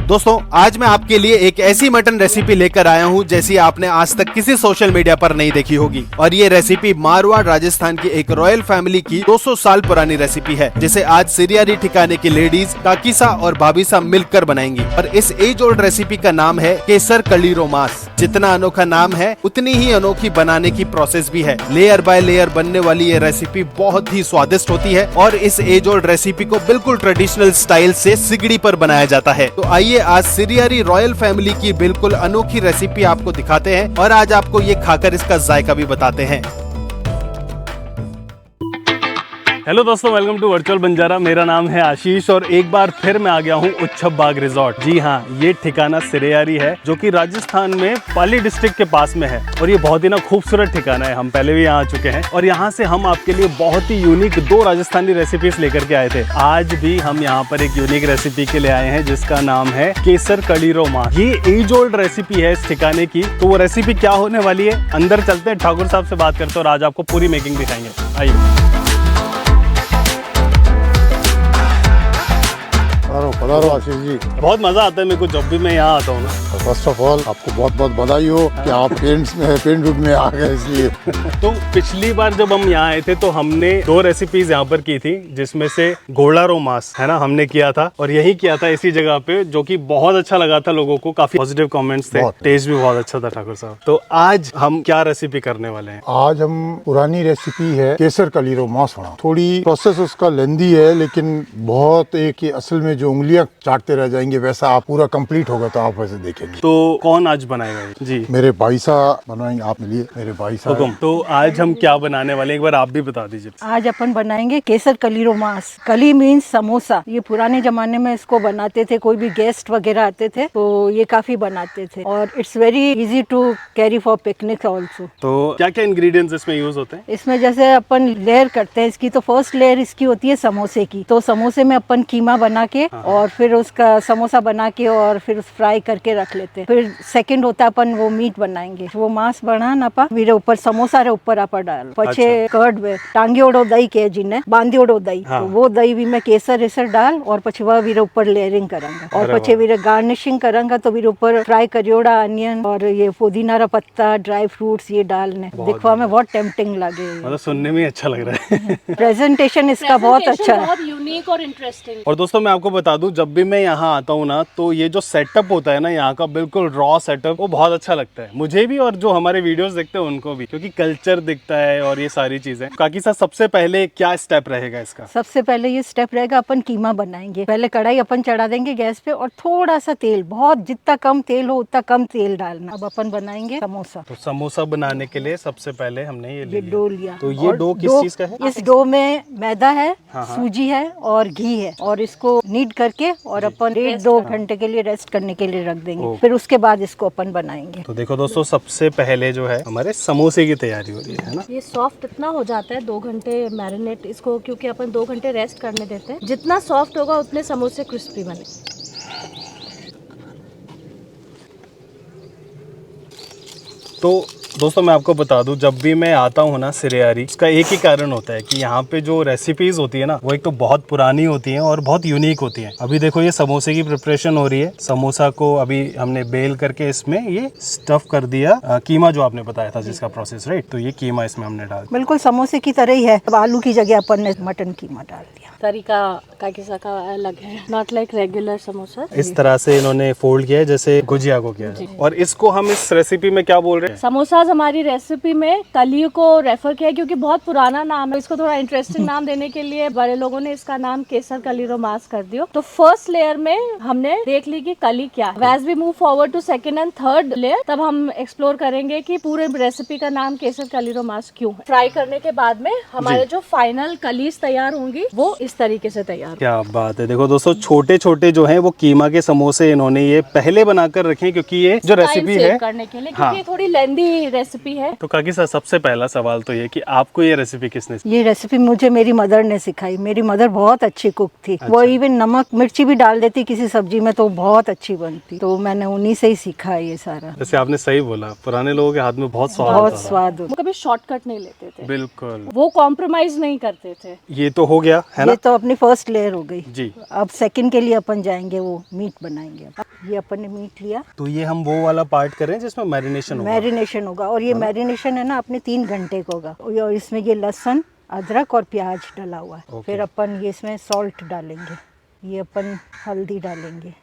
दोस्तों आज मैं आपके लिए एक ऐसी मटन रेसिपी लेकर आया हूं जैसी आपने आज तक किसी सोशल मीडिया पर नहीं देखी होगी। और ये रेसिपी मारवाड़ राजस्थान की एक रॉयल फैमिली की 200 साल पुरानी रेसिपी है, जिसे आज सिरियारी ठिकाने की लेडीज काकीसा और भाभीसा मिलकर बनाएंगी। और इस एज ओल्ड रेसिपी का नाम है केसर कलीरो मांस। जितना अनोखा नाम है उतनी ही अनोखी बनाने की प्रोसेस भी है। लेयर बाय लेयर बनने वाली ये रेसिपी बहुत ही स्वादिष्ट होती है और इस एज ओल्ड रेसिपी को बिल्कुल ट्रेडिशनल स्टाइल से सिगड़ी पर बनाया जाता है। तो आइए आज सिरियारी रॉयल फैमिली की बिल्कुल अनोखी रेसिपी आपको दिखाते हैं और आज आपको ये खाकर इसका जायका भी बताते हैं। हेलो दोस्तों, वेलकम टू वर्चुअल बंजारा। मेरा नाम है आशीष और एक बार फिर मैं आ गया हूँ उच्छब बाग रिजॉर्ट। जी हाँ, ये ठिकाना सिरियारी है जो कि राजस्थान में पाली डिस्ट्रिक्ट के पास में है और ये बहुत ही ना खूबसूरत ठिकाना है। हम पहले भी यहाँ आ चुके हैं और यहाँ से हम आपके लिए बहुत ही यूनिक 2 राजस्थानी रेसिपीज लेकर के आए थे। आज भी हम यहाँ पर एक यूनिक रेसिपी के लिए आए हैं जिसका नाम है केसर कलीरो मांस। ये एज ओल्ड रेसिपी है इस ठिकाने की। तो वो रेसिपी क्या होने वाली है, अंदर चलते हैं, ठाकुर साहब से बात करते हैं और आज आपको पूरी मेकिंग दिखाएंगे। आइए। पधारो आशीष जी। बहुत मजा आता है मेरे को जब भी मैं यहाँ आता हूँ ना। फर्स्ट ऑफ ऑल आपको बहुत बहुत बधाई हो कि आप पेंट रूप में आ गए इसलिए। तो पिछली बार जब हम यहाँ आए थे तो हमने 2 रेसिपीज यहाँ पर की थी, जिसमें से घोड़ारो मांस है ना हमने किया था और यही किया था इसी जगह पे, जो कि बहुत अच्छा लगा था लोगों को। काफी पॉजिटिव कमेंट्स थे, टेस्ट भी बहुत अच्छा था ठाकुर साहब। तो आज हम क्या रेसिपी करने वाले हैं? आज हम पुरानी रेसिपी है केसर कलीरो मांस बना। थोड़ी प्रोसेस उसका लेंदी है लेकिन बहुत एक ही असल में जो उंगलियां चाटते रह जाएंगे वैसा आप पूरा कंप्लीट होगा तो आप वैसे देखेंगे। तो कौन आज बनाएगा जी? मेरे भाई साहब बनाएंगे आप लिए। मेरे भाई साहब। तो आज हम क्या बनाने वाले, एक बार आप भी बता दीजिए। आज अपन बनाएंगे केसर कलीरो मांस। कली मीन्स समोसा। ये पुराने जमाने में इसको बनाते थे, कोई भी गेस्ट वगैरह आते थे तो ये काफी बनाते थे और it's very easy to carry for picnic also. तो क्या क्या इंग्रेडिएंट्स इसमें यूज होते हैं? इसमें जैसे अपन लेयर करते हैं इसकी, तो फर्स्ट लेयर इसकी होती है समोसे की। तो समोसे में अपन कीमा बना के और फिर उसका समोसा बना के और फिर फ्राई करके रख लेते हैं। फिर सेकंड होता है अपन वो मीट बनाएंगे। वो मांस बना ना पा वीरे ऊपर समोसा रे ऊपर आप डाल पछे कर्ड में टांगी ओडो दही के जिन्हें बांधी ओडो दही। तो वो दही भी मैं केसर रेसर डाल और पछे वह वीरे ऊपर लेयरिंग करूंगा और पछे वीरे गार्निशिंग करूंगा। तो वीरे ऊपर फ्राई करियोड़ा अनियन और ये पुदीना रा पत्ता, ड्राई फ्रूट्स ये डालने। दिखवा में बहुत टेम्पटिंग लगे, मतलब सुनने में अच्छा लग रहा है। प्रेजेंटेशन इसका बहुत अच्छा है, बहुत यूनिक और इंटरेस्टिंग। और दोस्तों मैं आपको बता दूं, जब भी मैं यहाँ आता हूँ ना तो ये जो सेटअप होता है ना यहाँ का, बिल्कुल रॉ सेटअप, वो बहुत अच्छा लगता है मुझे भी और जो हमारे वीडियोस देखते हैं उनको भी, क्योंकि कल्चर दिखता है और ये सारी चीजें। काकी साहब सबसे पहले क्या स्टेप रहेगा इसका? सबसे पहले ये स्टेप रहेगा अपन कीमा बनाएंगे। पहले कढ़ाई अपन चढ़ा देंगे गैस पे और थोड़ा सा तेल, बहुत जितना कम तेल हो उतना कम तेल डालना। अब अपन बनाएंगे समोसा। तो समोसा बनाने के लिए सबसे पहले हमने ये डो लिया। तो ये डो किस चीज का है? इस डो में मैदा है, सूजी है और घी है और इसको नीड करके और अपन 1-2 घंटे के लिए रेस्ट करने के लिए रख देंगे। फिर उसके बाद इसको अपन बनाएंगे। तो देखो दोस्तों, सबसे पहले जो है हमारे समोसे की तैयारी हो रही है ना। ये सॉफ्ट इतना हो जाता है 2 घंटे मैरिनेट इसको, क्योंकि अपन 2 घंटे रेस्ट करने देते हैं। जितना सॉफ्ट होगा उतने समोसे क्रिस्पी बने। तो दोस्तों मैं आपको बता दूं, जब भी मैं आता हूँ ना सिरियारी, उसका एक ही कारण होता है कि यहाँ पे जो रेसिपीज होती है ना वो एक तो बहुत पुरानी होती हैं और बहुत यूनिक होती हैं। अभी देखो ये समोसे की प्रिपरेशन हो रही है। समोसा को अभी हमने बेल करके इसमें ये स्टफ कर दिया कीमा, जो आपने बताया था जिसका प्रोसेस, राइट? तो ये कीमा इसमें हमने डाल, बिल्कुल समोसे की तरह ही है। अब आलू की जगह अपन ने मटन कीमा डाल दिया। तरीका काकीसा का अलग है, नॉट लाइक रेगुलर समोसा। इस तरह से इन्होंने फोल्ड किया है जैसे गुजिया को किया है। और इसको हम इस रेसिपी में क्या बोल रहे हैं? समोसा हमारी रेसिपी में कली को रेफर किया है क्योंकि बहुत पुराना नाम है। इसको थोड़ा इंटरेस्टिंग नाम देने के लिए बड़े लोगों ने इसका नाम केसर कलीरो मांस कर दिया। तो फर्स्ट लेयर में हमने देख ली कि कली क्या है। As we move forward to second and third layer, तब हम एक्सप्लोर करेंगे कि पूरे रेसिपी का नाम केसर कलीरो मांस क्यों है। फ्राई करने के बाद में हमारे जो फाइनल कलीज तैयार होंगी वो इस तरीके से तैयार। क्या बात है। देखो दोस्तों, छोटे छोटे जो हैं वो कीमा के समोसे इन्होंने ये पहले बनाकर रखे हैं, क्योंकि ये जो रेसिपी है करने के लिए, क्योंकि ये थोड़ी लेंदी रेसिपी है। तो काकी साहब, सबसे पहला सवाल तो ये कि आपको ये रेसिपी किसने? ये रेसिपी मुझे मेरी मदर ने सिखाई। मेरी मदर बहुत अच्छी कुक थी। वो इवन नमक मिर्ची भी डाल देती किसी सब्जी में तो बहुत अच्छी बनती। तो मैंने उन्हीं से ही सीखा है ये सारा। जैसे आपने सही बोला, पुराने लोगों के हाथ में बहुत स्वाद वो कभी शॉर्टकट नहीं लेते थे, बिल्कुल वो कॉम्प्रोमाइज नहीं करते थे। ये तो हो गया है ना। ये तो अपनी फर्स्ट लेयर हो गई जी। अब सेकंड के लिए अपन जाएंगे, वो मीट बनाएंगे। अब ये अपन ने मीट लिया, तो ये हम वो वाला पार्ट करें जिसमें मैरिनेशन होगा। मैरिनेशन होगा, और ये मैरिनेशन है ना अपने 3 घंटे का होगा। और इसमें ये लहसुन, अदरक और प्याज डला हुआ है। फिर अपन ये इसमें सॉल्ट डालेंगे, ये अपन हल्दी डालेंगे,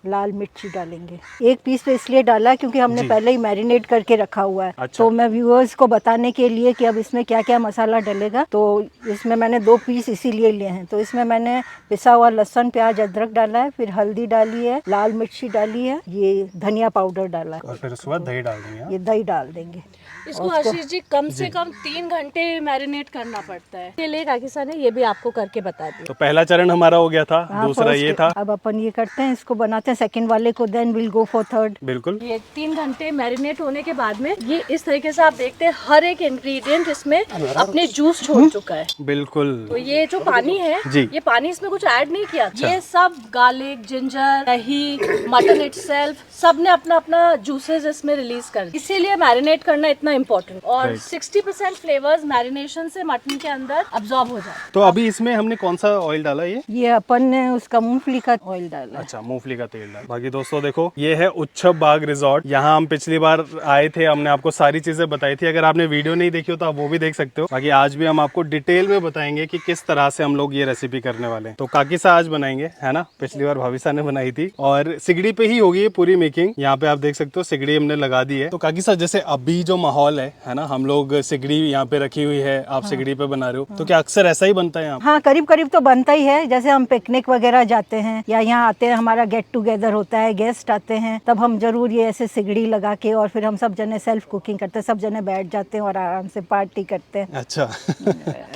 लाल मिर्ची डालेंगे। एक पीस तो इसलिए डाला क्योंकि हमने पहले ही मैरिनेट करके रखा हुआ है। अच्छा। तो मैं व्यूअर्स को बताने के लिए कि अब इसमें क्या क्या मसाला डलेगा, तो इसमें मैंने 2 पीस इसीलिए लिए हैं। तो इसमें मैंने पिसा हुआ लहसुन, प्याज, अदरक डाला है, फिर हल्दी डाली है, लाल मिर्ची डाली है, ये धनिया पाउडर डाला है, और फिर उसके बाद दही डाल देंगे। ये दही डाल देंगे। इसको आशीष जी कम से कम 3 घंटे मैरिनेट करना पड़ता है। ये ले काकीसा ने ये भी आपको करके बता दिया। तो पहला चरण हमारा हो गया था, हाँ, दूसरा first- ये था। अब अपन ये करते हैं, इसको बनाते हैं सेकंड वाले को, then will go for third. बिल्कुल। ये 3 घंटे मैरिनेट होने के बाद में ये इस तरीके से आप देखते हैं हर एक इंग्रेडिएंट इसमें अपने जूस छोड़ चुका है। बिल्कुल। तो ये जो पानी है, जी। ये पानी इसमें कुछ ऐड नहीं किया। ये सब गार्लिक, जिंजर, दही, मटन इटसेल्फ सब ने अपना अपना जूसेस इसमें रिलीज कर दिए। इसीलिए मैरिनेट करना इतना इम्पोर्टेंट। और 60% फ्लेवर्स मैरिनेशन से मटन के अंदर अब्सॉर्ब हो जाए। तो अभी इसमें हमने कौन सा ऑयल डाला ये? अपन ने उसका मूंगफली का ऑयल डाला है। अच्छा, मूंगफली का तेल डाला। बाकी दोस्तों देखो, ये है उच्छब बाग रिजॉर्ट। यहाँ हम पिछली बार आए थे, हमने आपको सारी चीजें बताई थी। अगर आपने वीडियो नहीं देखी हो तो आप वो भी देख सकते हो। बाकी आज भी हम आपको डिटेल में बताएंगे कि किस तरह से हम लोग ये रेसिपी करने वाले हैं। तो काकी सा आज बनाएंगे, है ना? पिछली बार भाभी सा ने बनाई थी और सिगड़ी पे ही होगी ये पूरी मेकिंग। यहाँ पे आप देख सकते हो सिगड़ी हमने लगा दी है। तो काकी सा, जैसे अभी जो माहौल है ना, हम लोग सिगड़ी यहाँ पे रखी हुई है, आप सिगड़ी पे बना रहे हो, तो क्या अक्सर ऐसा ही बनता है यहाँ? हाँ, करीब करीब तो बनता ही है। जैसे हम पिकनिक वगैरह जाते हैं या यहाँ आते हैं, हमारा गेट टुगेदर होता है, गेस्ट आते हैं, तब हम जरूर ये ऐसे सिगड़ी लगा के और फिर हम सब जने सेल्फ कुकिंग करते हैं, सब जने बैठ जाते हैं और आराम से पार्टी करते हैं। अच्छा।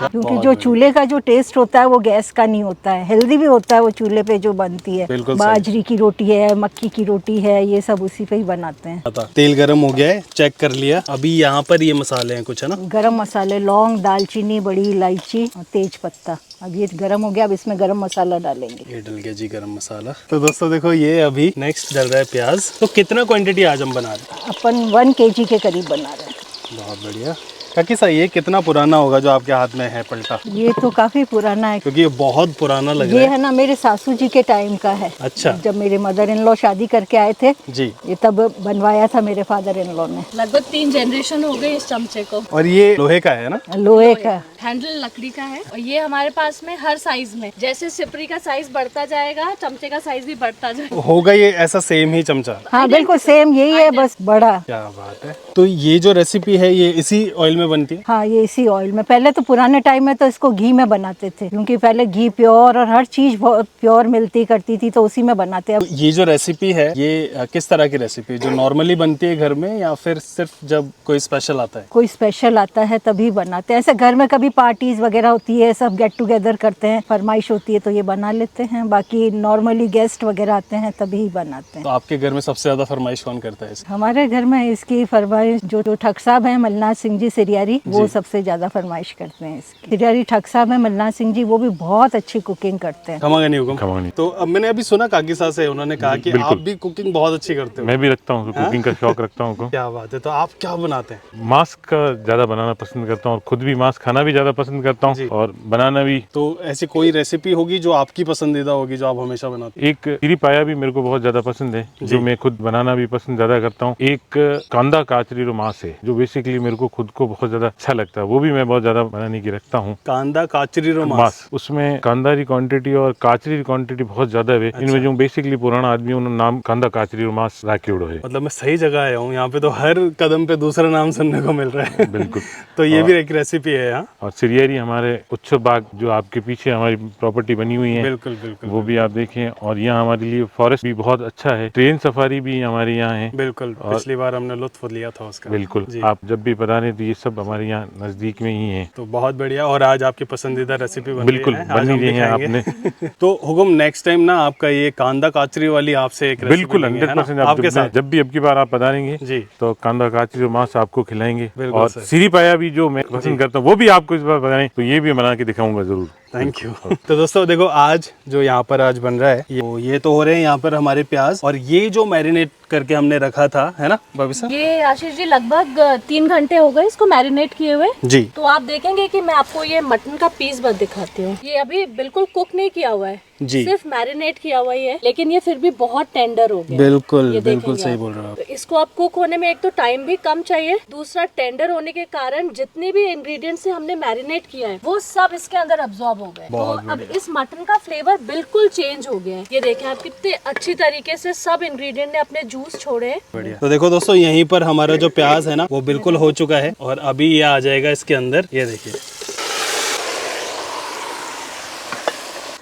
क्योंकि जो चूल्हे का जो टेस्ट होता है वो गैस का नहीं होता है, हेल्दी भी होता है वो चूल्हे पे जो बनती है। बिल्कुल सही। बाजरी की रोटी है, मक्की की रोटी है, ये सब उसी पे ही बनाते हैं। तेल गरम हो गया है, चेक कर लिया। अभी यहाँ पर ये मसाले हैं कुछ, है ना? गरम मसाले, लौंग, दालचीनी, बड़ी इलायची और तेज पत्ता। अब ये गरम हो गया, अब इसमें गरम मसाला डालेंगे। ये डल गया जी गरम मसाला। तो दोस्तों देखो, ये अभी नेक्स्ट डल रहा है प्याज। तो कितना क्वांटिटी आज हम बना रहे हैं? अपन 1 kg के करीब बना रहे हैं। बहुत बढ़िया। काकी सा, ये कितना पुराना होगा जो आपके हाथ में है पलटा? ये तो काफी पुराना है, क्योंकि ये बहुत पुराना लग ये रहा है। है ना मेरे सासू जी के टाइम का है। अच्छा। जब मेरे मदर इन लॉ शादी करके आए थे जी। ये तब बनवाया था मेरे फादर इन लॉ ने। लगभग 3 जनरेशन हो गई इस चमचे को। और ये लोहे का है ना? लोहे का। हैंडल लकड़ी का है और ये हमारे पास में हर साइज में, जैसे सिपरी का साइज बढ़ता जाएगा, चमचे का साइज भी बढ़ता जाएगा। होगा ये ऐसा सेम ही चमचा? हाँ बिल्कुल सेम यही है, बस बड़ा। क्या बात है। तो ये जो रेसिपी है ये इसी ऑयल में बनती है? हाँ, ये इसी ऑयल में। पहले तो पुराने टाइम में तो इसको घी में बनाते थे, क्योंकि पहले घी प्योर और हर चीज बहुत प्योर मिलती करती थी, तो उसी में बनाते हैं। तो ये जो रेसिपी है ये किस तरह की रेसिपी, जो नॉर्मली बनती है घर में, या फिर सिर्फ जब कोई स्पेशल आता है? कोई स्पेशल आता है तभी बनाते हैं। ऐसे घर में कभी पार्टीज वगैरह होती है, सब गेट टुगेदर करते हैं, फरमाइश होती है तो ये बना लेते हैं। बाकी नॉर्मली गेस्ट वगैरह आते हैं तभी बनाते हैं। तो आपके घर में सबसे ज्यादा फरमाइश कौन करता है इसकी? हमारे घर में इसकी फरमाइश जो ठग साहब है मलनाथ सिंह जी सिरियारी, वो सबसे ज्यादा फरमाइश करते हैं इसकी। सिरियारी ठग साहब है मलनाथ सिंह जी, वो भी बहुत अच्छी कुकिंग करते हैं। खमागनी हुकुम। खमागनी। तो अब मैंने अभी सुना काकी साहब से, उन्होंने कहा कि आप भी कुकिंग बहुत अच्छी करते हो। मैं भी रखता हूँ, कुकिंग का शौक रखता हूँ। क्या बात है। तो आप क्या बनाते हैं? मांस का ज्यादा बनाना पसंद करता हूँ और खुद भी मांस खाना भी ज्यादा पसंद करता हूँ और बनाना भी। तो ऐसी कोई रेसिपी होगी जो आपकी पसंदीदा होगी, जो आप हमेशा बनाते एक चिरी पाया भी मेरे को बहुत ज्यादा पसंद है, जो मैं खुद बनाना भी पसंद ज्यादा करता हूँ। एक कांदा काचरी रो मांस है, जो बेसिकली मेरे को खुद को बहुत ज्यादा अच्छा लगता है, वो भी मैं बहुत ज्यादा बनाने की रखता हूँ। कांदा काचरी रो मांस, उसमें कांदा की क्वांटिटी और काचरी की क्वांटिटी बहुत ज्यादा है। इनमें जो बेसिकली पुराना आदमी उन्होंने नाम कांदा काचरी रो मांस राखी उड़ो है। मतलब मैं सही जगह आया हूँ, यहाँ पे तो हर कदम पे दूसरा नाम सुनने को मिल रहा है। बिल्कुल। तो ये भी एक रेसिपी है यहाँ। और सिरियारी हमारे उच्छब बाग जो आपके पीछे हमारी प्रॉपर्टी बनी हुई है, बिल्कुल बिल्कुल, वो भी आप देखें। और यहाँ हमारे लिए फॉरेस्ट भी बहुत अच्छा है, ट्रेन सफारी भी हमारे यहाँ है। बिल्कुल, पिछली बार हमने लुत्फ लिया था उसका। बिल्कुल, आप जब भी बता रहे तो ये सब हमारे यहाँ नजदीक में ही है। तो बहुत बढ़िया। और आज आपकी पसंदीदा रेसिपी बन बिल्कुल रही है, बन ही रही है आपने। तो हुकुम, नेक्स्ट टाइम ना आपका ये कांदा काचरी वाली आपसे एक बिल्कुल 100% आपके साथ। जब भी अब की बार आप पधारेंगे जी, तो कांदा काचरी मांस आपको खिलाएंगे। बिल्कुल और सर। सिरी पाया भी जो मैं पसंद करता हूँ वो भी आपको इस बार बनाई तो ये भी बना के दिखाऊंगा जरूर। Thank you. तो दोस्तों देखो, आज जो यहाँ पर आज बन रहा है ये तो हो रहे हैं यहाँ पर हमारे प्याज, और ये जो मैरिनेट करके हमने रखा था, है ना भाभी साहब? ये आशीष जी लगभग 3 घंटे हो गए इसको मैरिनेट किए हुए जी। तो आप देखेंगे कि मैं आपको ये मटन का पीस बस दिखाती हूँ। ये अभी बिल्कुल कुक नहीं किया हुआ है जी, सिर्फ मैरिनेट किया हुआ ही है, लेकिन ये फिर भी बहुत टेंडर हो गया। बिल्कुल ये बिल्कुल देखेंगे सही आप। बोल रहे हो आप। तो इसको आप कुक होने में एक तो टाइम भी कम चाहिए, दूसरा टेंडर होने के कारण जितने भी इंग्रेडिएंट्स से हमने मैरिनेट किया है वो सब इसके अंदर अब्सॉर्ब हो गए। तो अब इस मटन का फ्लेवर बिल्कुल चेंज हो गया है। ये देखें आप कितने अच्छी तरीके से सब इंग्रेडिएंट ने अपने जूस छोड़े हैं। बढ़िया। तो देखो दोस्तों, यहीं पर हमारा जो प्याज है ना वो बिल्कुल हो चुका है, और अभी ये आ जाएगा इसके अंदर। ये देखिए,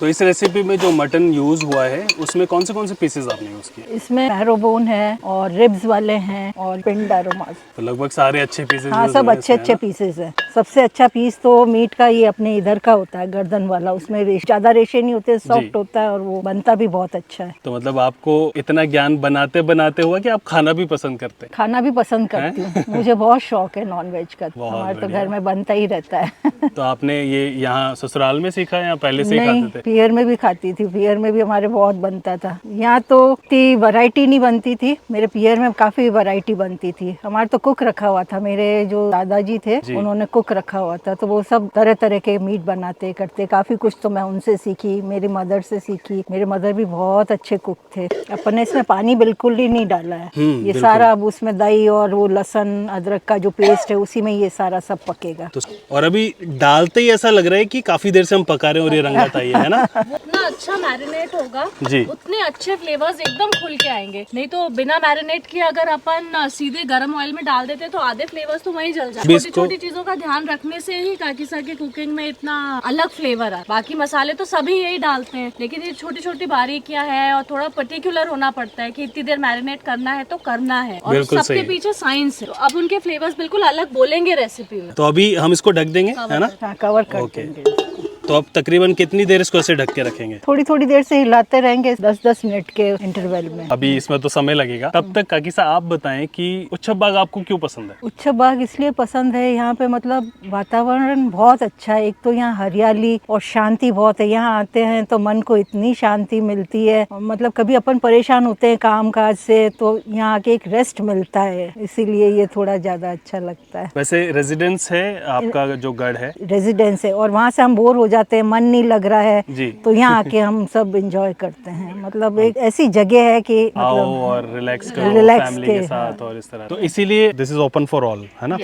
तो इस रेसिपी में जो मटन यूज हुआ है उसमें कौन से पीसेस आपने यूज किए? इसमें मैरो बोन है और रिब्स वाले हैं और पिंड अरोमास। तो लगभग सारे अच्छे पीसेस। हाँ, सब अच्छे पीसेस हैं। सबसे अच्छा पीस तो मीट का ये अपने इधर का होता है, गर्दन वाला। उसमें ज्यादा रेशे नहीं होते, सॉफ्ट होता है और वो बनता भी बहुत अच्छा है। तो मतलब आपको इतना ज्ञान बनाते बनाते हुआ कि आप खाना भी पसंद करते हैं? खाना भी पसंद करती हूँ, मुझे बहुत शौक है नॉनवेज का। हमारे तो घर में बनता ही रहता है। तो आपने ये यहाँ ससुराल में सीखा या पहले से ही खाते थे? पियर में भी खाती थी, पियर में भी हमारे बहुत बनता था। यहाँ तो इतनी वैरायटी नहीं बनती थी, मेरे पियर में काफी वैरायटी बनती थी। हमारे तो कुक रखा हुआ था, मेरे जो दादाजी थे उन्होंने कुक रखा हुआ था, तो वो सब तरह तरह के मीट बनाते करते। काफी कुछ तो मैं उनसे सीखी, मेरी मदर से सीखी। मेरे मदर भी बहुत अच्छे कुक थे। अपने इसमें पानी बिल्कुल ही नहीं डाला है, ये सारा अब उसमें दही और वो लहसुन अदरक का जो पेस्ट है उसी में ये सारा सब पकेगा। तो और अभी डालते ही ऐसा लग रहा है कि काफी देर से हम पका रहे हैं और ये रंगत आई है ना? जितना अच्छा मैरिनेट होगा जी, उतने अच्छे फ्लेवर्स एकदम खुल के आएंगे। नहीं तो बिना मैरिनेट किए अगर अपन सीधे गरम ऑयल में डाल देते तो आधे फ्लेवर्स तो वहीं जल जाते। छोटी छोटी चीजों का ध्यान रखने से ही काकीसा की कुकिंग में इतना अलग फ्लेवर है। बाकी मसाले तो सभी यही डालते हैं, लेकिन ये छोटी छोटी बारीकियां हैं और थोड़ा पर्टिकुलर होना पड़ता है कि इतनी देर मैरिनेट करना है तो करना है, और सबके पीछे साइंस है। तो अब उनके फ्लेवर्स बिल्कुल अलग बोलेंगे रेसिपी में। तो अभी हम इसको ढक देंगे, है ना? हाँ, कवर कर देंगे। तो अब तकरीबन कितनी देर इसको ऐसे ढक के रखेंगे? थोड़ी थोड़ी देर से हिलाते रहेंगे, 10-10 मिनट के इंटरवल में। अभी इसमें तो समय लगेगा, तब तक काकीसा आप बताएं कि उच्छब बाग आपको क्यों पसंद है? उच्छब बाग इसलिए पसंद है, यहाँ पे मतलब वातावरण बहुत अच्छा है। एक तो यहाँ हरियाली और शांति बहुत है। यहाँ आते हैं तो मन को इतनी शांति मिलती है। मतलब कभी अपन परेशान होते हैं काम काज से, तो यहाँ आके एक रेस्ट मिलता है, इसीलिए ये थोड़ा ज्यादा अच्छा लगता है। वैसे रेजिडेंस है आपका जो गढ़ है? रेजिडेंस है, और वहाँ से हम बोर हो जाते हैं, मन नहीं लग रहा है जी, तो यहाँ आके हम सब एंजॉय करते हैं। मतलब एक ऐसी जगह है कि आओ मतलब और रिलैक्स करो फैमिली के साथ, और इस तरह। तो इसीलिए this is open for all, है ना?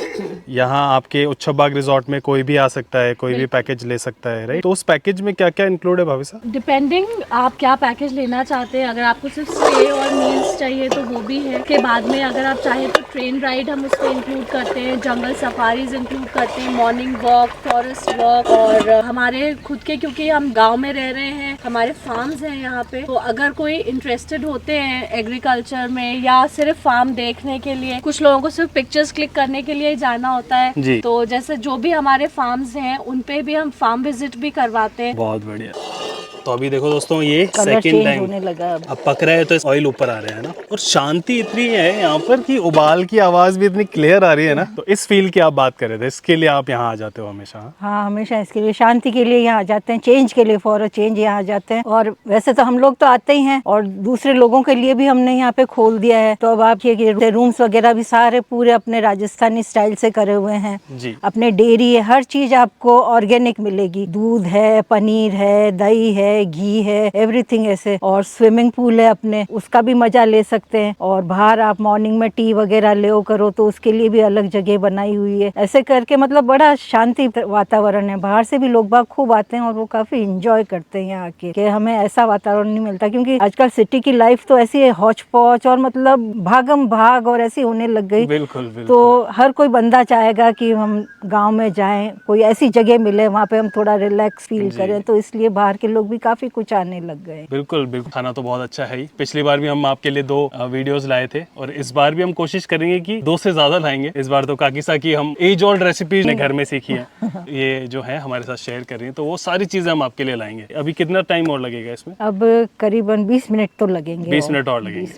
यहाँ आपके उच्छब बाग रिजॉर्ट में कोई भी आ सकता है, कोई भी पैकेज ले सकता है, राइट? तो उस पैकेज में क्या क्या इंक्लूड है भाभी साहब? डिपेंडिंग आप क्या पैकेज लेना चाहते हैं। अगर आपको सिर्फ स्टे और मील्स चाहिए तो वो भी है। के बाद में अगर आप चाहें तो ट्रेन राइड हम उसमें इंक्लूड करते हैं, जंगल सफारीज इंक्लूड करते हैं, मॉर्निंग वॉक, फॉरेस्ट वॉक, और हमारे खुद के, क्योंकि हम गांव में रह रहे हैं, हमारे फार्म्स हैं यहाँ पे। तो अगर कोई इंटरेस्टेड होते हैं एग्रीकल्चर में या सिर्फ फार्म देखने के लिए, कुछ लोगों को सिर्फ पिक्चर्स क्लिक करने के लिए जाना होता है जी, तो जैसे जो भी हमारे फार्म्स हैं उन पे भी हम फार्म विजिट भी करवाते हैं। बहुत बढ़िया। तो अभी देखो दोस्तों, ये कलर सेकंड चेंज टाइम होने लगा अब पक रहा है तो ऑयल ऊपर आ रहा है ना, और शांति इतनी है यहाँ पर कि उबाल की आवाज भी इतनी क्लियर आ रही है ना। तो इस फील की आप बात कर रहे थे, इसके लिए आप यहाँ आ जाते हो हमेशा? हाँ, हमेशा इसके लिए, शांति के लिए यहाँ आ जाते हैं, चेंज के लिए, फॉर अ चेंज यहाँ आ जाते हैं। और वैसे तो हम लोग तो आते ही हैं, और दूसरे लोगों के लिए भी हमने यहाँ पे खोल दिया है। तो अब आप ये रूम्स वगैरह भी सारे पूरे अपने राजस्थानी स्टाइल से करे हुए हैं जी। अपने डेयरी है, हर चीज आपको ऑर्गेनिक मिलेगी। दूध है, पनीर है, दही है, घी है, एवरीथिंग ऐसे। और स्विमिंग पूल है अपने, उसका भी मजा ले सकते हैं। और बाहर आप मॉर्निंग में टी वगैरह ले करो तो उसके लिए भी अलग जगह बनाई हुई है। ऐसे करके मतलब बड़ा शांति वातावरण है। बाहर से भी लोग बाग खूब आते हैं और वो काफी इंजॉय करते हैं यहाँ आके, कि हमें ऐसा वातावरण नहीं मिलता। क्योंकि आजकल सिटी की लाइफ तो ऐसी है, हौच पौच और मतलब भागम भाग और ऐसी होने लग गई। बिल्कुल, बिल्कुल। तो हर कोई बंदा चाहेगा कि हम गांव में जाएं, कोई ऐसी जगह मिले वहाँ पे हम थोड़ा रिलैक्स फील करें। तो इसलिए बाहर के लोग भी काफी कुछ आने लग गए। बिल्कुल बिल्कुल। खाना तो बहुत अच्छा है ही। पिछली बार भी हम आपके लिए 2 वीडियोस लाए थे, और इस बार भी हम कोशिश करेंगे कि 2 से ज्यादा लाएंगे। इस बार तो काकीसा की हम एज ओल्ड रेसिपीज ने घर में सीखी है, ये जो है हमारे साथ शेयर कर रही है, तो वो सारी चीजें हम आपके लिए लाएंगे। अभी कितना टाइम और लगेगा इसमें? अब करीबन 20 मिनट तो लगेंगे। 20 मिनट और लगेंगे।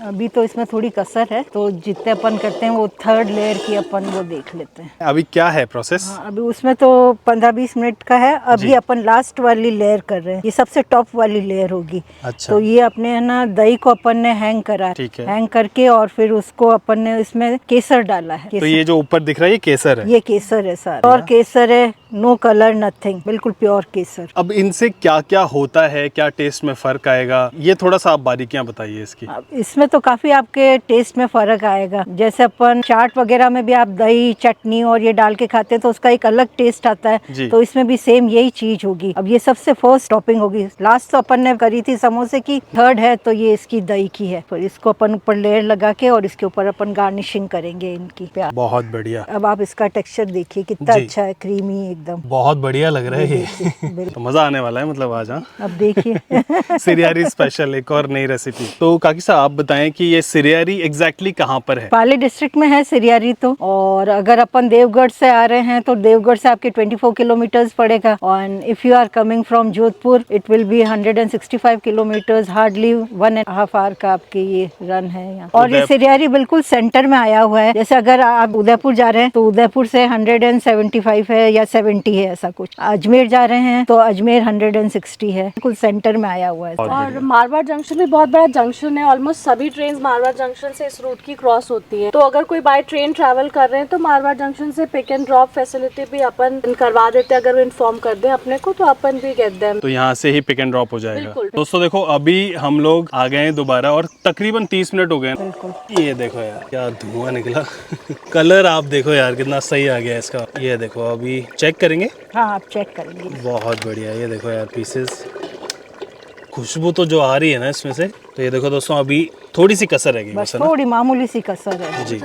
अभी तो इसमें थोड़ी कसर है, तो जितने अपन करते हैं वो थर्ड लेयर की अपन वो देख लेते हैं। अभी क्या है प्रोसेस? हाँ, अभी उसमें तो 15-20 मिनट का है। अभी अपन लास्ट वाली लेयर कर रहे हैं, ये सबसे टॉप वाली लेयर होगी। अच्छा। तो ये अपने है ना दही को अपन ने हैंग करा, ठीक है। हैंग करके और फिर उसको अपन ने इसमें केसर डाला है। तो ये जो ऊपर दिख रहा है ये केसर है? ये केसर है सारा, और केसर है, नो कलर नथिंग, बिल्कुल प्योर केसर। अब इनसे क्या क्या होता है, क्या टेस्ट में फर्क आएगा, ये थोड़ा सा आप बारीकियां बताइए इसकी। अब इसमें तो काफी आपके टेस्ट में फर्क आएगा। जैसे अपन चाट वगैरह में भी आप दही चटनी और ये डाल के खाते हैं तो उसका एक अलग टेस्ट आता जी। है, तो इसमें भी सेम यही चीज होगी। अब ये सबसे फर्स्ट टॉपिंग होगी, लास्ट तो अपन ने करी थी समोसे की, थर्ड है तो ये इसकी दही की है। फिर इसको अपन ऊपर लेयर लगा के और इसके ऊपर अपन गार्निशिंग करेंगे इनकी। बहुत बढ़िया। अब आप इसका टेक्सचर देखिए कितना जी। अच्छा है, क्रीमी एकदम, बहुत बढ़िया लग रहा है ये। बिल्कुल। तो मजा आने वाला है मतलब आज। हाँ, अब देखिए सिरियारी स्पेशल एक और नई रेसिपी। तो काकी साहब आप बताएं कि ये सिरियारी एग्जैक्टली कहाँ पर है? पाली डिस्ट्रिक्ट में है सिरियारी तो, और अगर अपन देवगढ़ से आ रहे हैं तो देवगढ़ से आपके 24 किलोमीटर्स पड़ेगा, और if you are coming from Jodhpur it will be 165 kilometres, hardly 1.5 hour का आपके ये रन है यहाँ। और ये सिरियारी बिल्कुल सेंटर में आया हुआ है। जैसे अगर आप उदयपुर जा रहे हैं तो उदयपुर से 175 है या 70 है ऐसा कुछ, अजमेर जा रहे हैं तो अजमेर 160 है, बिल्कुल सेंटर में आया हुआ है। और मारवाड़ जंक्शन भी बहुत बड़ा जंक्शन है, ऑलमोस्ट सभी ट्रेन मारवाड़ जंक्शन से इस रूट की क्रॉस होती है। तो अगर कोई बाय ट्रेन ट्रैवल कर रहे हैं तो मारवाड़ जंक्शन से पिक एंड ड्रॉप फैसिलिटी भी अपन करवा देते हैं। अगर वो इन्फॉर्म कर दें अपने को तो अपन भी गेट देम। तो यहाँ से ही पिक एंड ड्रॉप हो जाएगा। बिल्कुल। दोस्तों देखो अभी हम लोग आ गए हैं दोबारा और तकरीबन 30 मिनट हो गए हैं। बिल्कुल। ये देखो यार क्या धुआं निकला। कलर आप देखो यार कितना सही आ गया इसका। ये देखो अभी चेक करेंगे। हाँ आप चेक करेंगे। बहुत बढ़िया। ये देखो यार पीसेस, खुशबू तो जो आ रही है ना इसमें से। तो ये देखो दोस्तों अभी थोड़ी सी कसर रहेगी बस ना? थोड़ी मामूली सी कसर है, जी।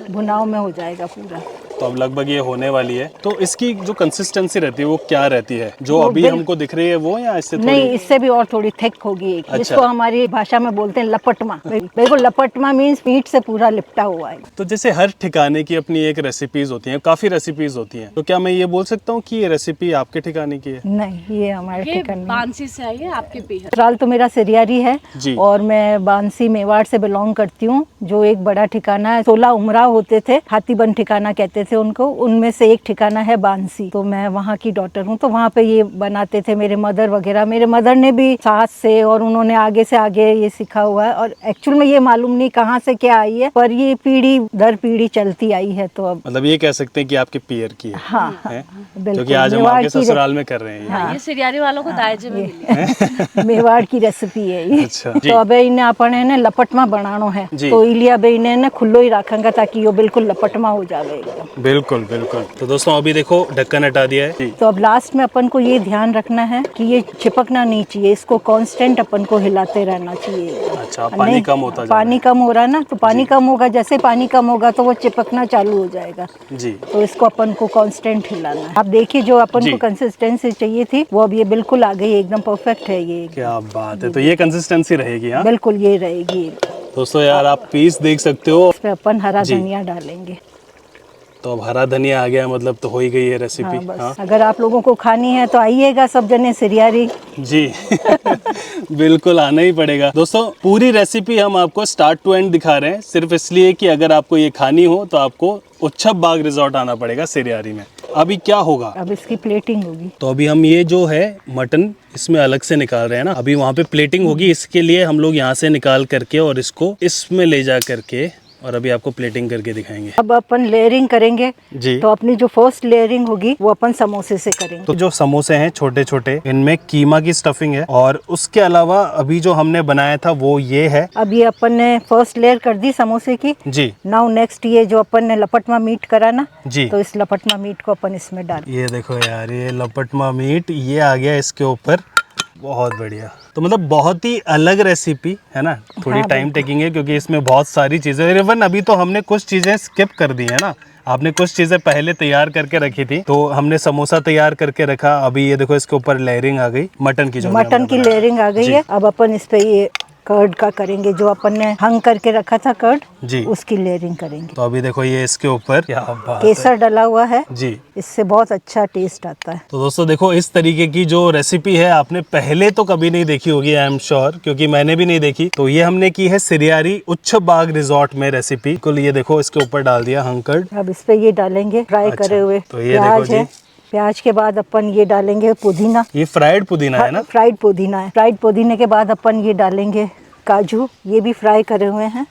भुनाव में हो जाएगा पूरा। तो अब लगभग ये होने वाली है। तो इसकी जो कंसिस्टेंसी रहती है वो क्या रहती है, जो वो अभी हमको दिख रही है वो, या इससे थोड़ी? नहीं, इससे भी और थोड़ी थिक होगी। अच्छा। जिसको हमारी भाषा में बोलते हैं लपटमा। बिल्कुल लपटमा मीन्स मीट से पूरा लिपटा हुआ है। तो जैसे हर ठिकाने की अपनी एक रेसिपीज होती हैं, काफी रेसिपीज होती हैं, तो क्या मैं ये बोल सकता हूँ कि ये रेसिपी आपके ठिकाने की है? नहीं, ये हमारे ये ठिकाने बांसी से आई है, आपके भी है। ससुराल तो मेरा सिरियारी है जी। और मैं बांसी मेवाड़ से बिलोंग करती हूँ, जो एक बड़ा ठिकाना है। 16 उमराव होते थे, हाथीबंद ठिकाना कहते थे उनको, उनमें से एक ठिकाना है बांसी। तो मैं वहाँ की डॉटर हूँ, तो वहाँ पे ये बनाते थे मेरे मदर वगैरह। मेरे मदर ने भी सास से और उन्होंने आगे से आगे ये सीखा हुआ है। और एक्चुअल में ये मालूम नहीं कहाँ से क्या आई है, पर ये पीढ़ी दर पीढ़ी चलती आई है। तो अब मतलब ये कह सकते हैं कि आपके पियर की है। हाँ, है? बिल्कुल। क्योंकि आज हम मेवाड़ आपके की ससुराल में कर रहे हैं ये। हाँ। ये सिरियारी वालों को दायजे में मिली है। मेवाड़ की रेसिपी है ये। अच्छा, जी। तो अब इन्हें अपने ने लपटमा बनानो है, जी। तो इलिया अब इन्हें ना खुल्लो ही रखेंगे ताकि वो बिल्कुल लपटमा हो जावे एकदम। बिल्कुल बिल्कुल। तो दोस्तों अभी देखो ढक्कन हटा दिया है। तो अब लास्ट में अपन को ये ध्यान रखना है कि ये चिपकना नहीं चाहिए, इसको कांस्टेंट अपन को हिलाते रहना चाहिए। अच्छा, पानी नहीं, कम होता जा रहा पानी कम हो रहा है ना, तो पानी कम होगा, जैसे पानी कम होगा तो वो चिपकना चालू हो जाएगा। है। जी। तो इसको अपन को कांस्टेंट हिलाना है। आप देखिए जो अपन जी। को कंसिस्टेंसी चाहिए थी वो अब ये बिल्कुल आ गई, एकदम परफेक्ट है ये। क्या बात है। तो ये कंसिस्टेंसी रहेगी। हाँ बिल्कुल ये रहेगी। दोस्तों यार आप पीस देख सकते हो। इस पे अपन हरा जी। धनिया डालेंगे। तो अब हरा धनिया आ गया, मतलब तो हो ही गई है रेसिपी। हाँ, बस हाँ अगर आप लोगों को खानी है तो आइएगा सब जने सिरियारी। जी। बिल्कुल आना ही पड़ेगा। दोस्तों पूरी रेसिपी हम आपको स्टार्ट टू एंड दिखा रहे हैं, सिर्फ इसलिए कि अगर आपको ये खानी हो तो आपको उच्छब बाग रिजॉर्ट आना पड़ेगा सिरियारी में। अभी क्या होगा, अब इसकी प्लेटिंग होगी। तो अभी हम ये जो है मटन इसमें अलग से निकाल रहे हैं ना, अभी वहाँ पे प्लेटिंग होगी। इसके लिए हम लोग यहाँ से निकाल करके और इसको इसमें ले जा करके और अभी आपको प्लेटिंग करके दिखाएंगे। अब अपन लेयरिंग करेंगे। जी। तो अपनी जो फर्स्ट लेयरिंग होगी वो अपन समोसे से करेंगे। तो जो समोसे हैं छोटे छोटे, इनमें कीमा की स्टफिंग है, और उसके अलावा अभी जो हमने बनाया था वो ये है। अब ये अपन ने फर्स्ट लेयर कर दी समोसे की। जी। नाउ नेक्स्ट ये जो अपन ने लपटमा मीट करा ना, जी। तो इस लपटमा मीट को अपन इसमें डाल। ये देखो यार, ये लपटमा मीट ये आ गया इसके ऊपर। बहुत बढ़िया। तो मतलब बहुत ही अलग रेसिपी है ना, थोड़ी हाँ, टाइम टेकिंग है क्योंकि इसमें बहुत सारी चीज़ें, इवन अभी तो हमने कुछ चीज़ें स्किप कर दी है ना। आपने कुछ चीज़ें पहले तैयार करके रखी थी, तो हमने समोसा तैयार करके रखा। अभी ये देखो इसके ऊपर लेयरिंग आ गई मटन की, जो मटन की लेयरिंग आ गई है। अब अपन इस पे ये कर्ड का करेंगे, जो अपन ने हंग करके रखा था कर्ड, जी। उसकी लेयरिंग करेंगे। तो अभी देखो ये इसके ऊपर क्या बात केसर डला हुआ है जी। इससे बहुत अच्छा टेस्ट आता है। तो दोस्तों देखो इस तरीके की जो रेसिपी है आपने पहले तो कभी नहीं देखी होगी, आई एम श्योर, क्योंकि मैंने भी नहीं देखी। तो ये हमने की है सिरियारी उच्च बाग रिजॉर्ट में रेसिपी। कुल ये देखो इसके ऊपर डाल दिया हंकर्ड। अब इस पे ये डालेंगे फ्राई अच्छा, करे हुए तो ये देखो प्याज जी। है। प्याज के बाद अपन ये डालेंगे पुदीना। ये फ्राइड पुदीना है ना? फ्राइड पुदीना है। फ्राइड पुदीने के बाद अपन ये डालेंगे काजू, ये भी फ्राई करे हुए हैं।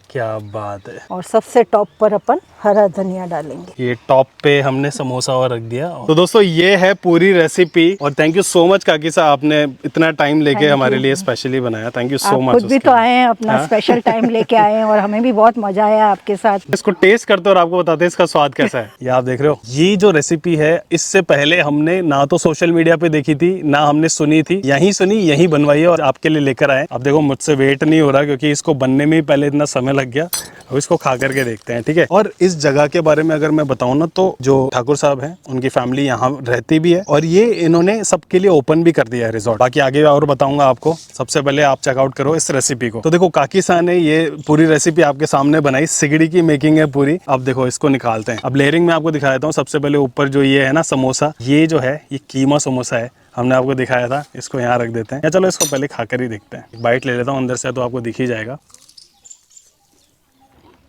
क्या बात है। और सबसे टॉप पर अपन हरा धनिया डालेंगे। ये टॉप पे हमने समोसा और रख दिया। तो दोस्तों ये है पूरी रेसिपी और थैंक यू सो मच काकी साहब, आपने इतना टाइम लेके हमारे लिए स्पेशली बनाया। थैंक यू सो आप मच। खुद भी तो आए हैं, अपना स्पेशल टाइम लेके आए हैं और हमें भी बहुत मजा आया आपके साथ। इसको टेस्ट करते और आपको बताते हैं इसका स्वाद कैसा है। ये आप देख रहे हो, ये जो रेसिपी है इससे पहले हमने ना तो सोशल मीडिया पे देखी थी ना हमने सुनी थी, यहीं सुनी यहीं बनवाई है और आपके लिए लेकर आए। अब देखो मुझसे वेट नहीं हो रहा क्योंकि इसको बनने में ही पहले इतना समय लग गया। अब इसको खा करके देखते हैं, ठीक है। और इस जगह के बारे में अगर मैं बताऊं ना तो जो ठाकुर साहब हैं उनकी फैमिली यहाँ रहती भी है और ये इन्होंने सबके लिए ओपन भी कर दिया है रिजॉर्ट। बाकी आगे और बताऊंगा आपको। सबसे पहले आप चेकआउट करो इस रेसिपी को। तो देखो काकी साहब ने ये पूरी रेसिपी आपके सामने बनाई, सिगड़ी की मेकिंग है पूरी। अब देखो इसको निकालते हैं। अब लेयरिंग में आपको दिखा देता हूँ। सबसे पहले ऊपर जो ये है ना समोसा, ये जो है ये कीमा समोसा है, हमने आपको दिखाया था। इसको यहाँ रख देते हैं या चलो इसको पहले खाकर ही देखते हैं। बाइट ले लेता हूँ अंदर से तो आपको दिख ही जाएगा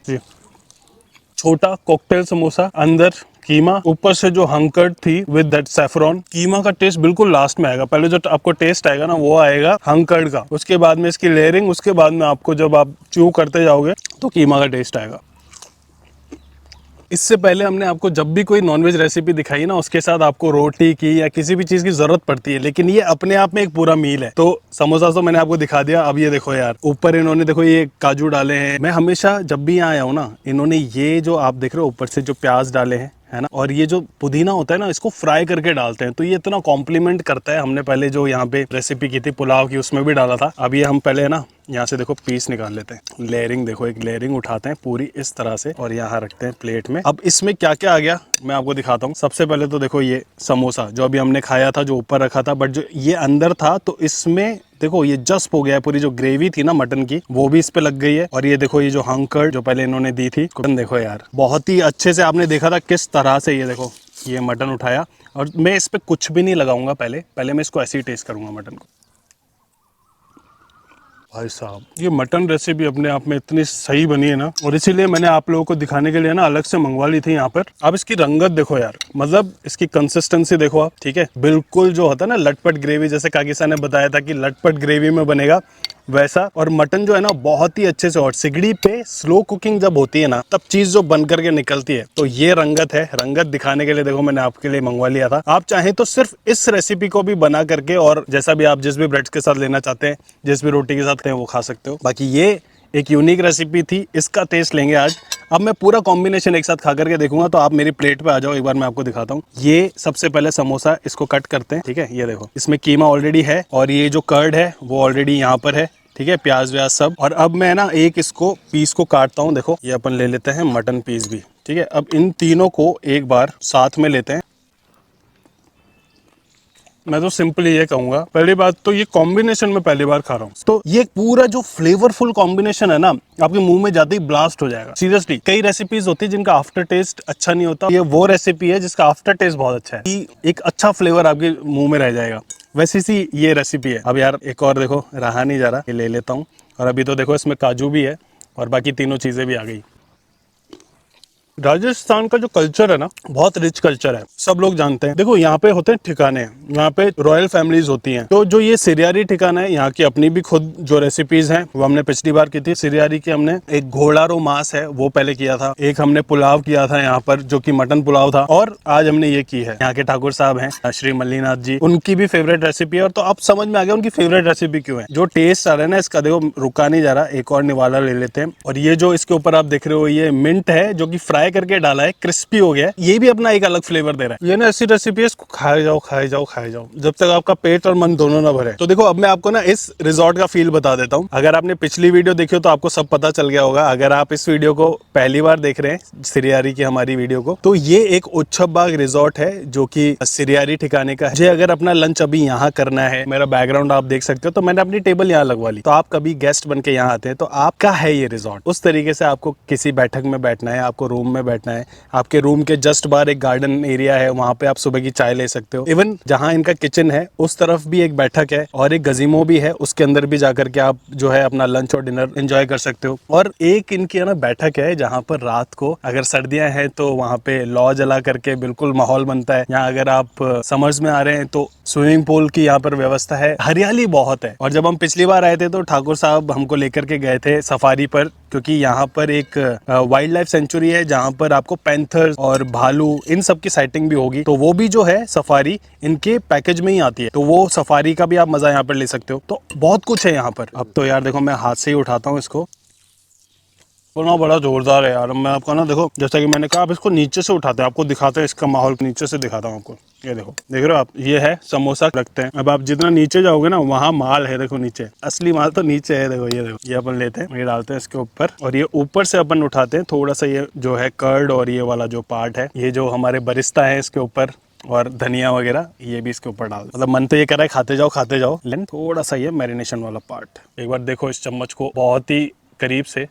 जी। छोटा कॉकटेल समोसा, अंदर कीमा, ऊपर से जो हंकर्ड थी विद दैट सैफरॉन। कीमा का टेस्ट बिल्कुल लास्ट में आएगा। पहले जो आपको टेस्ट आएगा ना वो आएगा हंकर्ड का, उसके बाद में इसकी लेयरिंग, उसके बाद में आपको जब आप च्यू करते जाओगे तो कीमा का टेस्ट आएगा। इससे पहले हमने आपको जब भी कोई नॉनवेज रेसिपी दिखाई ना उसके साथ आपको रोटी की या किसी भी चीज़ की ज़रूरत पड़ती है, लेकिन ये अपने आप में एक पूरा मील है। तो समोसा तो मैंने आपको दिखा दिया। अब ये देखो यार, ऊपर इन्होंने देखो ये काजू डाले हैं। मैं हमेशा जब भी यहाँ आया हूँ ना, इन्होंने ये जो आप देख रहे हो ऊपर से जो प्याज डाले हैं है ना, और ये जो पुदीना होता है ना इसको फ्राई करके डालते हैं, तो ये इतना कॉम्प्लीमेंट करता है। हमने पहले जो यहाँ पे रेसिपी की थी पुलाव की उसमें भी डाला था। अब ये हम पहले है ना यहाँ से देखो पीस निकाल लेते हैं। लेयरिंग देखो, एक लेयरिंग उठाते हैं पूरी इस तरह से और यहाँ रखते हैं प्लेट में। अब इसमें क्या क्या आ गया मैं आपको दिखाता हूँ। सबसे पहले तो देखो ये समोसा जो अभी हमने खाया था, जो ऊपर रखा था, बट जो ये अंदर था तो इसमें देखो ये जस्ट हो गया है। पूरी जो ग्रेवी थी ना मटन की वो भी इस पे लग गई है। और ये देखो ये जो हंकर्ड जो पहले इन्होंने दी थी, देखो यार बहुत ही अच्छे से आपने देखा था किस तरह से ये देखो ये मटन उठाया। और मैं इस पे कुछ भी नहीं लगाऊंगा, पहले मैं इसको ऐसे ही टेस्ट करूंगा मटन को। भाई साहब ये मटन रेसिपी अपने आप में इतनी सही बनी है ना, और इसीलिए मैंने आप लोगों को दिखाने के लिए ना अलग से मंगवा ली थी यहाँ पर। अब इसकी रंगत देखो यार, मतलब इसकी कंसिस्टेंसी देखो आप, ठीक है। बिल्कुल जो होता है ना लटपट ग्रेवी, जैसे काकीसा ने बताया था कि लटपट ग्रेवी में बनेगा वैसा। और मटन जो है ना बहुत ही अच्छे से, और सिगड़ी पे स्लो कुकिंग जब होती है ना तब चीज जो बन करके निकलती है। तो ये रंगत है, रंगत दिखाने के लिए देखो मैंने आपके लिए मंगवा लिया था। आप चाहें तो सिर्फ इस रेसिपी को भी बना करके और जैसा भी आप जिस भी ब्रेड्स के साथ लेना चाहते हैं, जिस भी रोटी के साथ हैं वो खा सकते हो। बाकी ये एक यूनिक रेसिपी थी, इसका टेस्ट लेंगे आज। अब मैं पूरा कॉम्बिनेशन एक साथ खा करके देखूंगा, तो आप मेरी प्लेट पे आ जाओ, एक बार मैं आपको दिखाता हूँ। ये सबसे पहले समोसा, इसको कट करते हैं, ठीक है। ये देखो इसमें कीमा ऑलरेडी है और ये जो कर्ड है वो ऑलरेडी यहाँ पर है, ठीक है, प्याज व्याज सब। और अब मैं ना एक इसको पीस को काटता हूँ। देखो ये अपन ले लेते हैं मटन पीस भी, ठीक है। अब इन तीनों को एक बार साथ में लेते हैं। मैं तो सिंपली ये कहूंगा, पहली बात तो ये कॉम्बिनेशन में पहली बार खा रहा हूँ, तो ये पूरा जो फ्लेवरफुल कॉम्बिनेशन है ना आपके मुंह में जाते ही ब्लास्ट हो जाएगा। सीरियसली कई रेसिपीज होती है जिनका आफ्टर टेस्ट अच्छा नहीं होता, ये वो रेसिपी है जिसका आफ्टर टेस्ट बहुत अच्छा है। एक अच्छा फ्लेवर आपके मुंह में रह जाएगा, वैसी सी ये रेसिपी है। अब यार एक और देखो रहा नहीं जा रहा, ये ले लेता हूँ। और अभी तो देखो इसमें काजू भी है और बाकी तीनों चीजें भी आ गई। राजस्थान का जो कल्चर है ना बहुत रिच कल्चर है, सब लोग जानते हैं। देखो यहाँ पे होते हैं ठिकाने, यहाँ पे रॉयल फैमिलीज होती हैं। तो जो ये सिरियारी ठिकाना है, यहाँ की अपनी भी खुद जो रेसिपीज हैं वो हमने पिछली बार की थी। सिरियारी की हमने एक घोड़ा रो मांस है वो पहले किया था, एक हमने पुलाव किया था यहाँ पर जो कि मटन पुलाव था, और आज हमने ये की है। यहाँ के ठाकुर साहब हैं श्री मल्लीनाथ जी, उनकी भी फेवरेट रेसिपी है। और तो अब समझ में आ गया उनकी फेवरेट रेसिपी क्यों है। जो टेस्ट आ रहा है ना इसका, देखो रुका नहीं जा रहा। एक और निवाला ले लेते हैं। और ये जो इसके ऊपर आप देख रहे हो ये मिंट है जो कि फ्राई फ्राई करके डाला है, क्रिस्पी हो गया है, ये भी अपना एक अलग फ्लेवर दे रहा है। ये ना ऐसी रेसिपी है, इसको खाए जाओ खाए जाओ खाए जाओ जब तक आपका पेट और मन दोनों ना भरे। तो देखो अब मैं आपको ना इस रिजॉर्ट का फील बता देता हूँ। अगर आपने पिछली वीडियो देखी हो तो आपको सब पता चल गया होगा। अगर आप इस वीडियो को पहली बार देख रहे हैं, सिरियारी की हमारी वीडियो को, तो ये एक उच्छब बाग रिजॉर्ट है जो कि सिरियारी ठिकाने का है। मुझे अगर अपना लंच अभी यहाँ करना है, मेरा बैकग्राउंड आप देख सकते हो, तो मैंने अपनी टेबल यहाँ लगवा ली। तो आप कभी गेस्ट बन के यहाँ आते हैं तो आपका है ये रिजॉर्ट। उस तरीके से आपको किसी बैठक में बैठना है, आपको रूम में बैठना है, आपके रूम के जस्ट बाहर एक गार्डन एरिया है, वहाँ पे आप सुबह की चाय ले सकते हो। इवन जहाँ इनका किचन है उस तरफ भी एक बैठक है और एक गजीमो भी है, उसके अंदर भी जाकर के आप जो है अपना लंच और डिनर एंजॉय कर सकते हो। और एक इनकी ना बैठक है जहाँ पर रात को अगर सर्दियां हैं तो वहाँ पे लौ जला करके बिल्कुल माहौल बनता है। यहाँ अगर आप समर्स में आ रहे हैं तो स्विमिंग पूल की यहाँ पर व्यवस्था है, हरियाली बहुत है। और जब हम पिछली बार आए थे तो ठाकुर साहब हमको लेकर के गए थे सफारी पर, क्योंकि यहाँ पर एक वाइल्ड लाइफ सेंचुरी है जहाँ पर आपको पैंथर्स और भालू इन सब की साइटिंग भी होगी। तो वो भी जो है सफारी इनके पैकेज में ही आती है, तो वो सफारी का भी आप मजा यहाँ पर ले सकते हो। तो बहुत कुछ है यहाँ पर। अब तो यार देखो मैं हाथ से ही उठाता हूँ इसको, तो ना बड़ा जोरदार है यार। मैं आपको ना देखो, जैसा कि मैंने कहा, आप इसको नीचे से उठाते हैं, आपको दिखाते हैं इसका माहौल नीचे से दिखाता हूँ आपको। ये देखो, देख रहे हो आप, ये है समोसा रखते हैं। अब आप जितना नीचे जाओगे ना वहाँ माल है, देखो नीचे असली माल तो नीचे है। देखो ये अपन लेते हैं, ये डालते हैं इसके ऊपर और ये ऊपर से अपन उठाते हैं थोड़ा सा। ये जो है कर्ड और ये वाला जो पार्ट है, ये जो हमारे बरिस्ता है इसके ऊपर, और धनिया वगैरह ये भी इसके ऊपर डाल। मतलब मन तो ये कर रहा है खाते जाओ, लेकिन थोड़ा सा ये मैरिनेशन वाला पार्ट। एक बार देखो इस चम्मच को बहुत ही करीब से,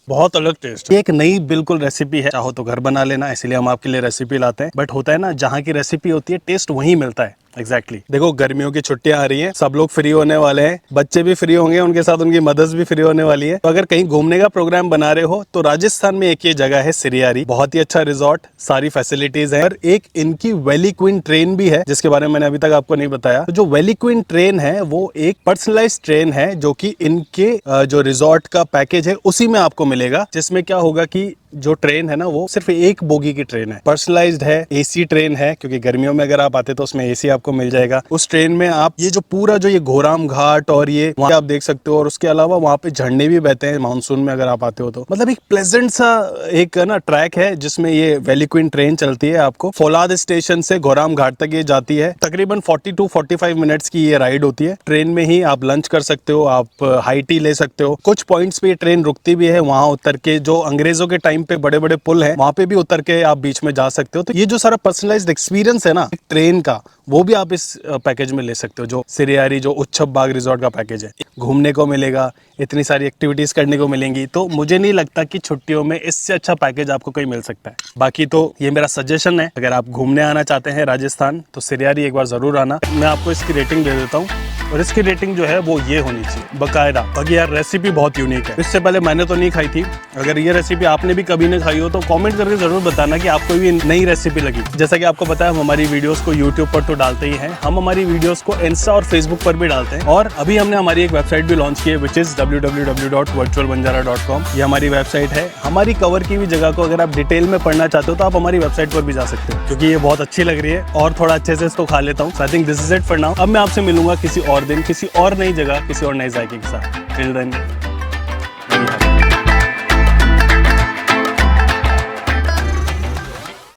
बहुत अलग टेस्ट। एक नई बिल्कुल रेसिपी है, चाहो तो घर बना लेना, इसलिए हम आपके लिए रेसिपी लाते हैं। बट होता है ना, जहाँ की रेसिपी होती है टेस्ट वहीं मिलता है। एग्जैक्टली देखो गर्मियों की छुट्टियां आ रही हैं, सब लोग फ्री होने वाले हैं, बच्चे भी फ्री होंगे, उनके साथ उनकी मदर्स भी फ्री होने वाली है। तो अगर कहीं घूमने का प्रोग्राम बना रहे हो तो राजस्थान में एक ये जगह है सिरियारी, बहुत ही अच्छा रिजॉर्ट, सारी फैसिलिटीज है। और एक इनकी वैली क्वीन ट्रेन भी है जिसके बारे में मैंने अभी तक आपको नहीं बताया। तो जो वैली क्वीन ट्रेन है वो एक पर्सनलाइज ट्रेन है जो कि इनके जो रिजॉर्ट का पैकेज है उसी में आपको मिलेगा। जिसमें क्या होगा कि जो ट्रेन है ना वो सिर्फ एक बोगी की ट्रेन है, पर्सनलाइज्ड है, एसी ट्रेन है, क्योंकि गर्मियों में अगर आप आते तो उसमें एसी आपको मिल जाएगा। उस ट्रेन में आप ये जो पूरा जो ये घोराम घाट और ये वहाँ आप देख सकते हो, और उसके अलावा वहाँ पे झरने भी बहते हैं मानसून में अगर आप आते हो तो। मतलब एक प्लेजेंट सा एक ना ट्रैक है जिसमें ये वैली क्वीन ट्रेन चलती है। आपको फौलाद स्टेशन से घोराम घाट तक ये जाती है, तकरीबन 40 to 45 मिनट्स की ये राइड होती है। ट्रेन में ही आप लंच कर सकते हो, आप हाई टी ले सकते हो। कुछ पॉइंट्स पे ये ट्रेन रुकती भी है, वहाँ उतर के जो अंग्रेजों के टाइम पे बड़े बड़े पुल हैं वहाँ पे भी उतर के आप बीच में जा सकते हो। तो ये जो सारा पर्सनलाइज्ड एक्सपीरियंस है ना ट्रेन का, वो भी आप इस पैकेज में ले सकते हो, जो सिरियारी जो उच्छब बाग रिजॉर्ट का पैकेज है। घूमने को मिलेगा, इतनी सारी एक्टिविटीज करने को मिलेंगी, तो मुझे नहीं लगता कि छुट्टियों में इससे अच्छा पैकेज आपको कोई मिल सकता है। बाकी तो ये मेरा सजेशन है, अगर आप घूमने आना चाहते हैं राजस्थान तो सिरियारी एक बार जरूर आना। मैं आपको इसकी रेटिंग दे देता हूँ, और इसकी रेटिंग जो है वो ये होनी चाहिए बकायदा। बाकी यार रेसिपी बहुत यूनिक है, इससे पहले मैंने तो नहीं खाई थी। अगर ये रेसिपी आपने भी कभी नहीं खाई हो तो कमेंट करके जरूर बताना कि आपको भी नई रेसिपी लगी। जैसा कि आपको पता है हम हमारी वीडियोस को यूट्यूब पर तो डालते ही हैं, हम हमारी वीडियोस को इंस्टा और फेसबुक पर भी डालते हैं। और अभी हमने हमारी एक वेबसाइट भी लॉन्च की है विच इज www.virtualbanjara.com। ये हमारी वेबसाइट है। हमारी कवर की हुई जगह को अगर आप डिटेल में पढ़ना चाहते हो तो आप हमारी वेबसाइट पर भी जा सकते हो, क्योंकि ये बहुत अच्छी लग रही है और थोड़ा अच्छे से इसको खा लेता हूँ। I think this is it for now. अब मैं आपसे मिलूंगा किसी और दिन, किसी और नई जगह, किसी और नए जायके के साथ। Till then